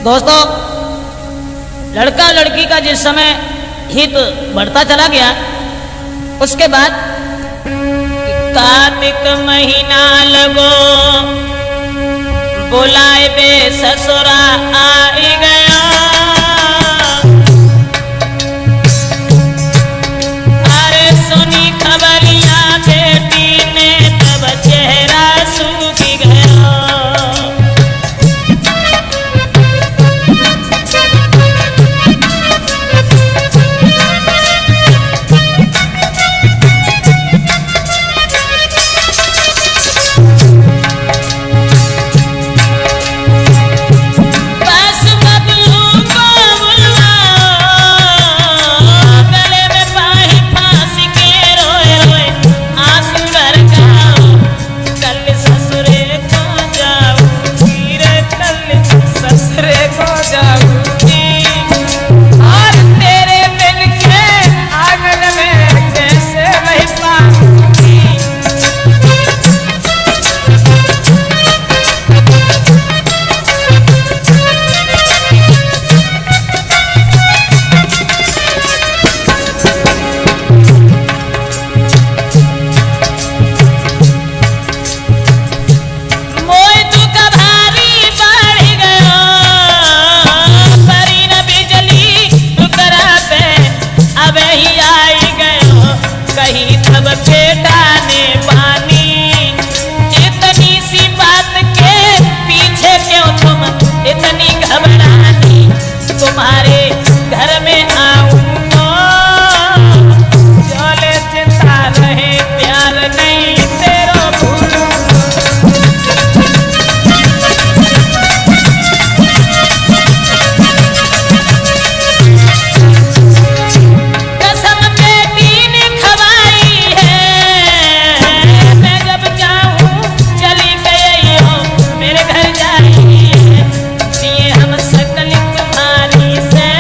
दोस्तों, लड़का लड़की का जिस समय हित बढ़ता चला गया, उसके बाद कार्तिक महीना लगो बुलाए बे ससुरा आई गया। अरे सुनी खबरिया बेटी ने तब चेहरा सूख गया। तुम्हारे घर में आऊंगा, चले चिंता रहे प्यार नहीं तेरा कसम बेटी ने खवाई है। मैं जब जाऊं चली गई हो मेरे घर जाएगी, हम सकल तुम्हारी से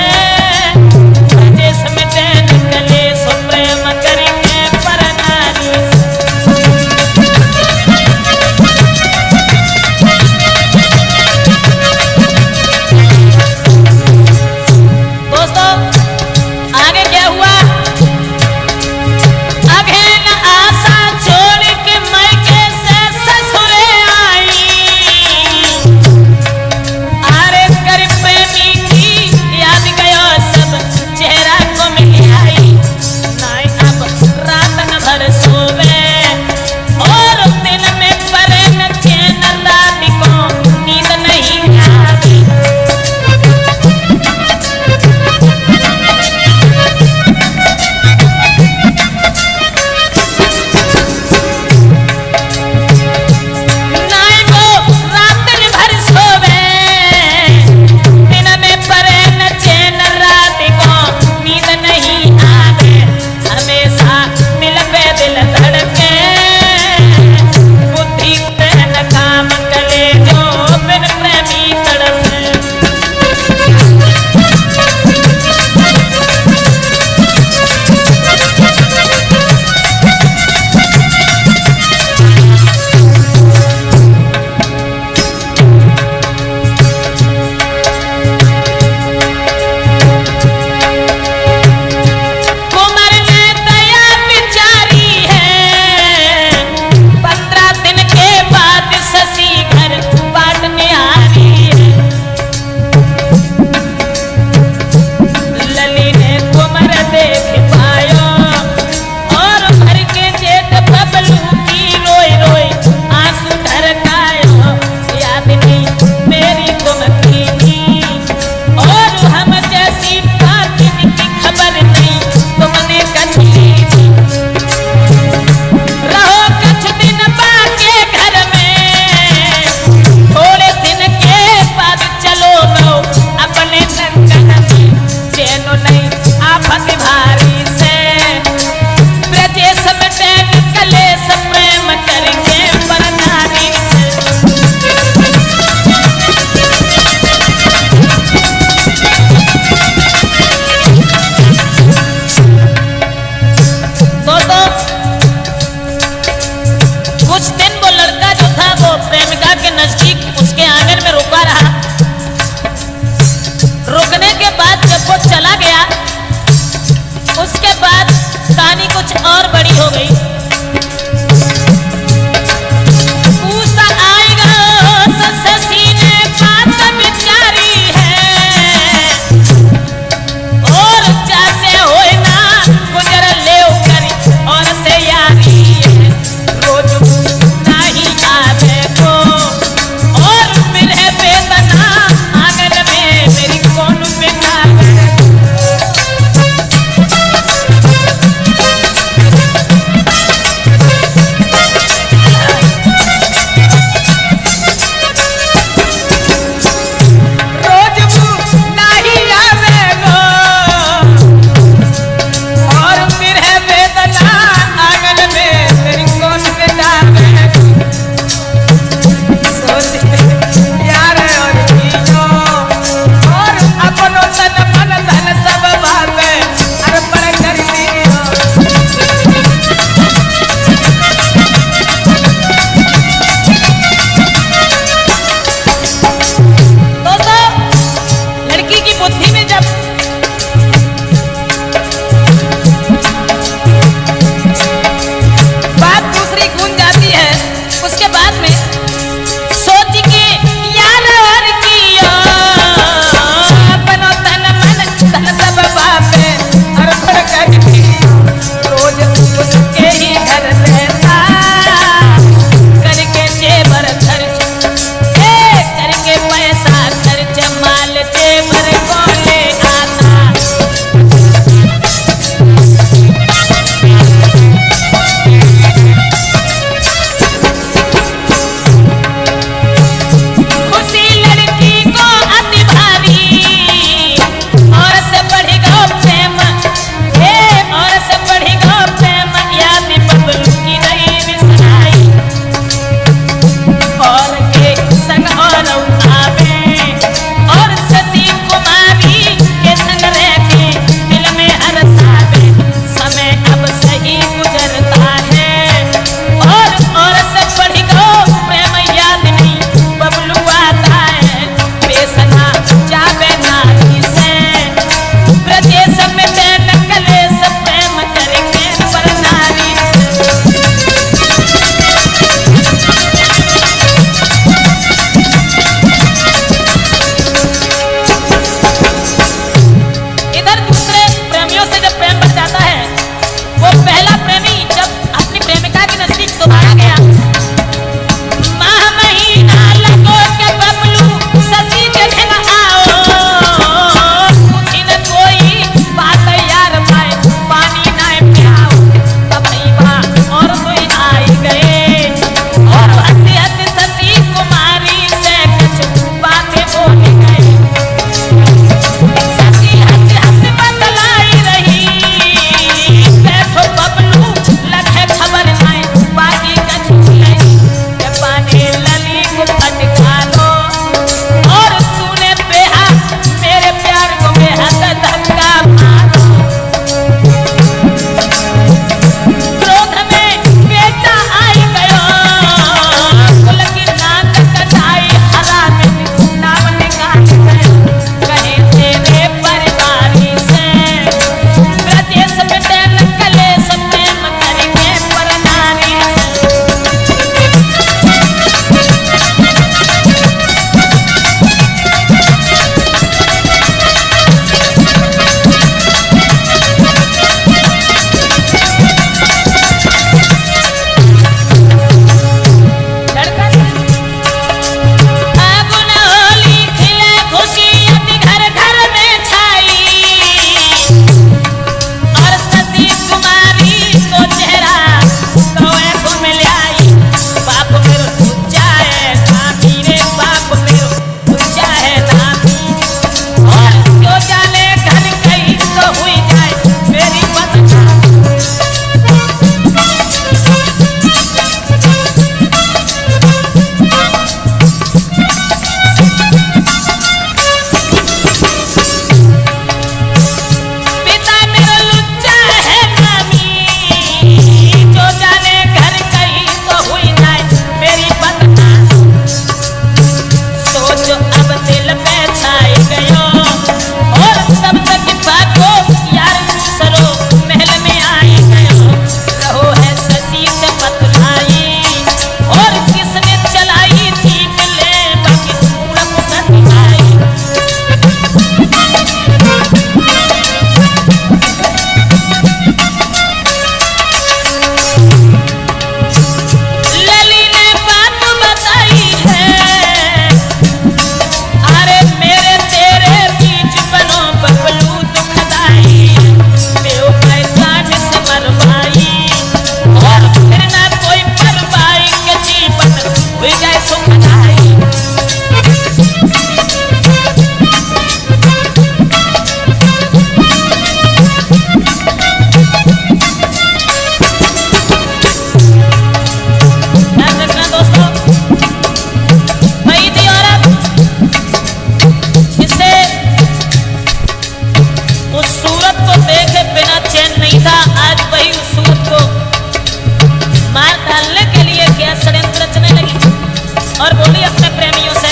और बोली अपने प्रेमियों से,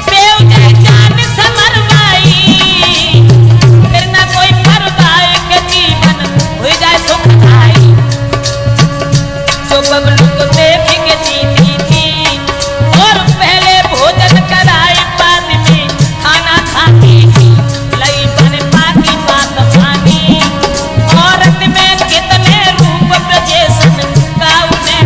देव जय जान समरवाई, फिर ना कोई परवाए के जीवन हो जाए सुखदाई। जो बबलू को देख के जीती थी और पहले भोजन कराई, बाद में खाना खाती थी, लई बन पाती बात मानी। औरत में कितने रूप ब्रजेशन का उन्हें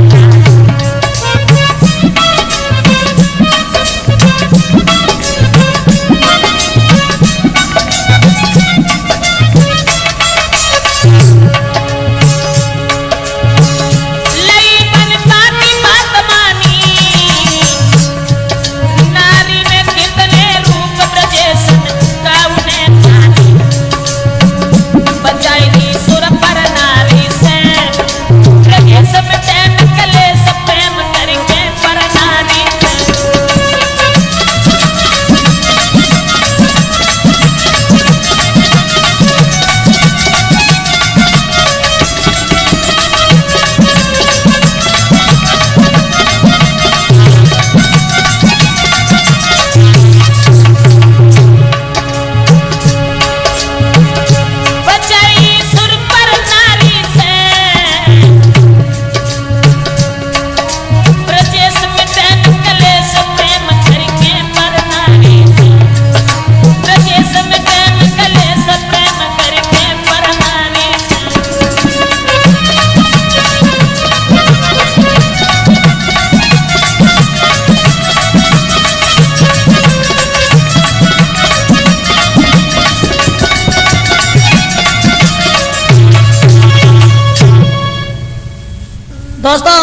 दोस्तों,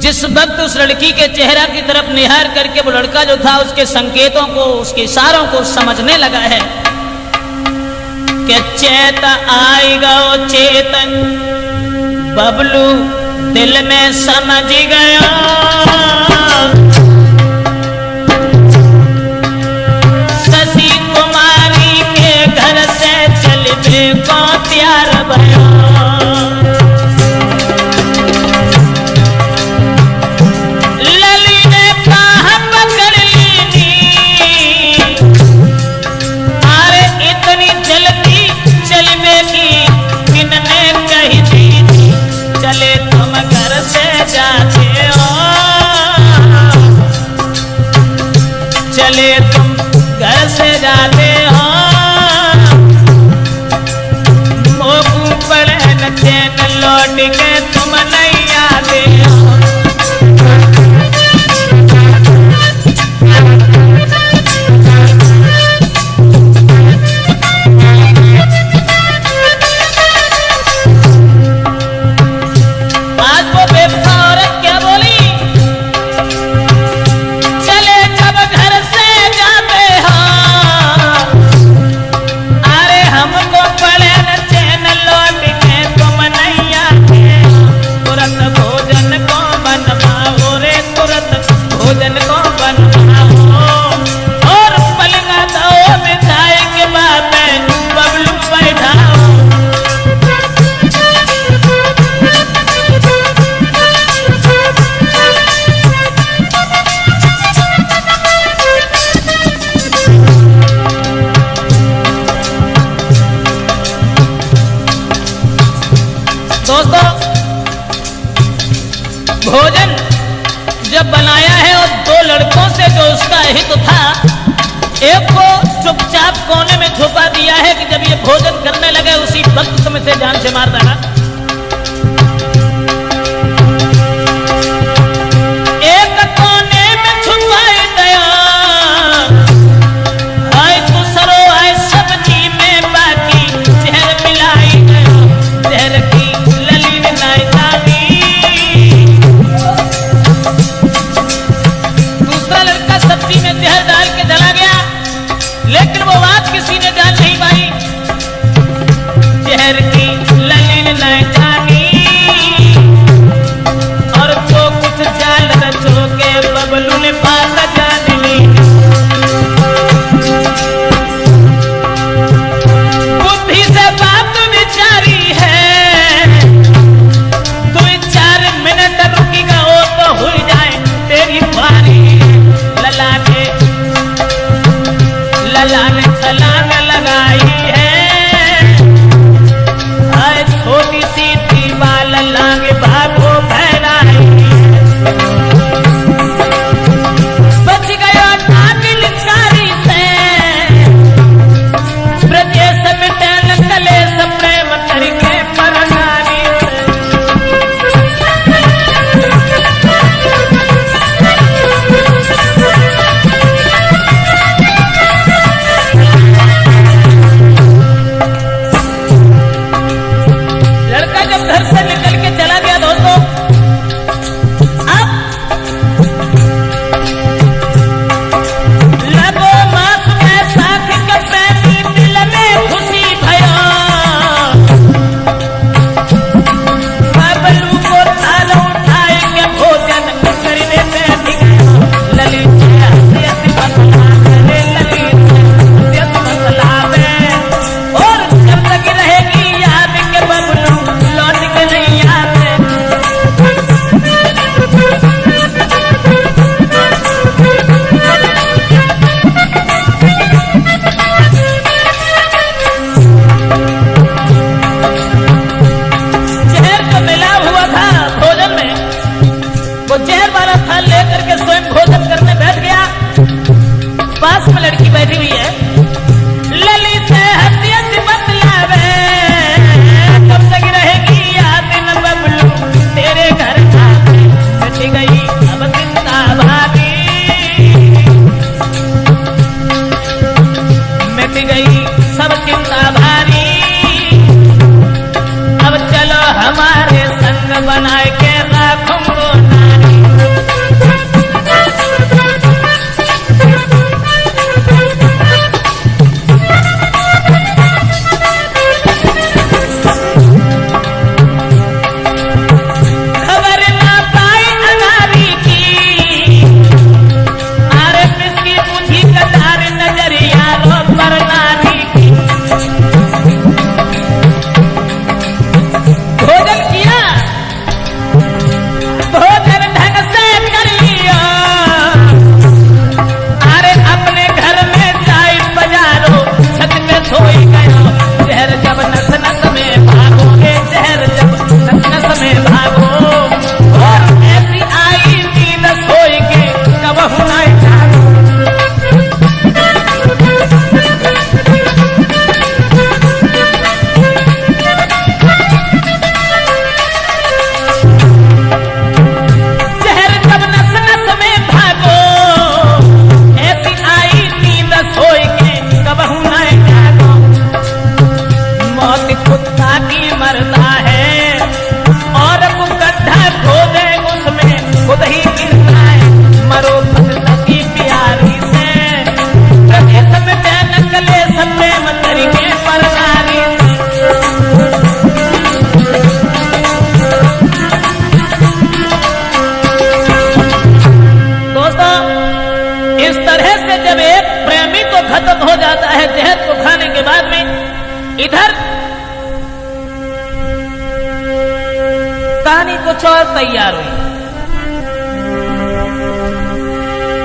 जिस वक्त उस लड़की के चेहरा की तरफ निहार करके वो लड़का जो था उसके संकेतों को, उसके इशारों को समझने लगा है कि चेत आएगा ओ चेतन, बबलू दिल में समझ गया। शशि कुमारी के घर से चलने को तैयार भया। चले तुम घर से जाते हो, चले तुम घर से जाते हो, मोकू पड़े न चैन लौट के तुम नहीं आते हो। दोस्तों, भोजन जब बनाया है और दो लड़कों से जो उसका हित था, एक को चुपचाप कोने में छुपा दिया है कि जब ये भोजन करने लगे उसी वक्त तुम इसे जान से मार देना। एक कोने में छुपाई दया, आए तो सरो आए सब्जी में बाकी जहर मिलाई गया, जहर की सब्जी में जहर डाल के चला गया, लेकिन वो बात किसी ने जान नहीं पाई। जहर की ललीन लाला ने छलांग लगाई है, आए छोटी सी दीवाल लांग भागो फहराई है। बच गयो नागिन कारी से, ब्रजेश मिटन कलेश प्रेम करके परनारी से। लड़का जब घर से निकल के चला गया दोस्तों, अब लगो मास में साथ के पैनी दिल में खुशी भयो, बबलू को थाल उठाए के भोजन करने बैठ गया। ललित हसियत बतलावे, ललित हसियत बतलावे, और जब तक रहेगी याद के बबलू लौट के नहीं आते। जहर तो मिला हुआ था भोजन में, वो जहर वाला थाल लेकर के स्वयं भोजन करने बैठ गया। पास में लड़की बैठी हुई है, ललित हसियत बतलावे, कब तक रहेगी याद न बबलू तेरे घर आके। मिट गई अब चिंता भारी, मिट गई सब चिंता भारी, अब चलो हमारे संग बनाए के राखूंगो नारी। खबर ना पाई अनारी की, आरे पिसकी मुझी कटार नजरिया रो पर नारी की। भोजन किया, भोजन ढंग से कर लिया, अरे अपने घर में जाई बजारो छत पे सोई गयो। जहर जब नस नस में भागोगे, जहर जब नस नस में भागो, और ऐसी आई नींद सोई के कबहू ना जागो। जहर जब नस नस में भागो, ऐसी आई नींद सोई के कबहू ना जागो। मौत कुत्ता की मरता है, और वो गड्ढा खोदे उसमें खुद ही गिरता है। मरो भक्त की प्यारी से, प्रदेश में बैन कलेश प्रेम करके परनारी से। दोस्तों, इस तरह से जब एक प्रेमी तो खत्म हो जाता है जहर को खाने के बाद में, इधर कहानी कुछ और तैयार हुई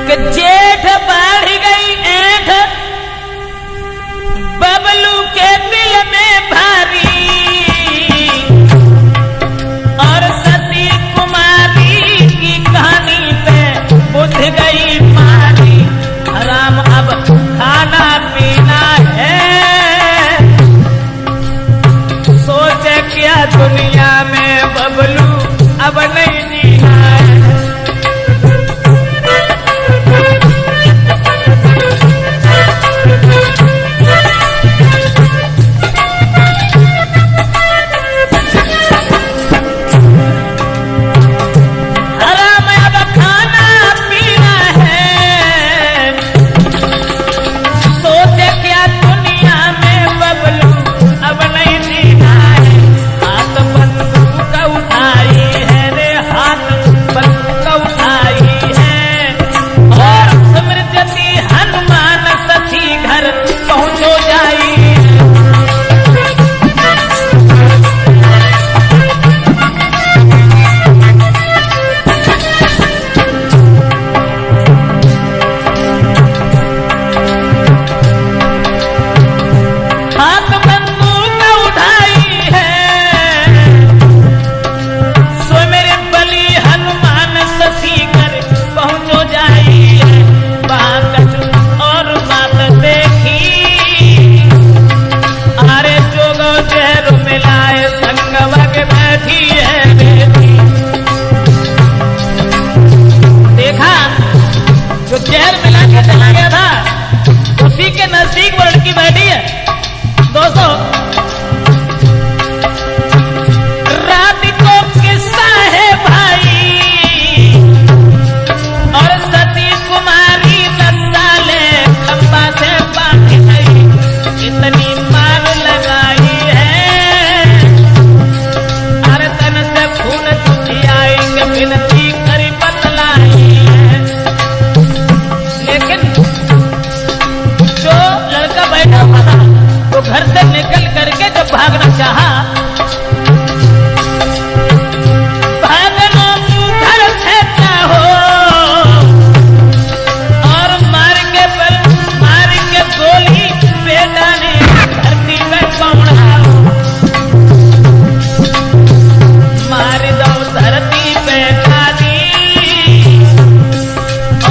कि जेठ बढ़ गई ऐठ बबलू के दिल में भारी, और सती कुमारी की कहानी पे बुझ गई पानी। हराम अब खाना पीना है, सोचे क्या दुनिया में बबलू अब नहीं जीना है। के नजदीक वो लड़की बैठी है दोस्तों। रात को किस्सा है भाई और सती कुमारी 10 साले खंबा से बांधी गई, इतनी मार लगाई है अरे तन से खून चुटियाई के बिनती करी बतलाई है। लेकिन जो लड़का बैठा हुआ था वो घर से निकल करके जब भागना चाहा, भागना घर से चाहो और मार के गोली बेटा ने धरती में पौड़ा, मार दो धरती पे खादी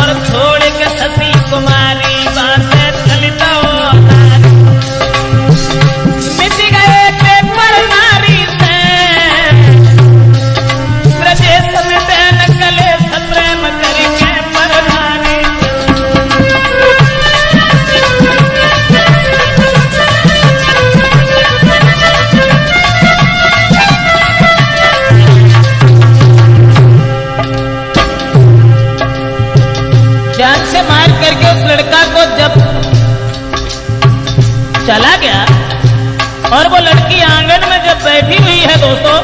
और छोड़ के सती कुमारी बासे चलता मिट गए पेपर नारी से ब्रजेश में बैन कले सप्रेम करके परनारी। जान से मार करके उस लड़का को जब चला गया और वो लड़की आंगन में जब बैठी हुई है दोस्तों,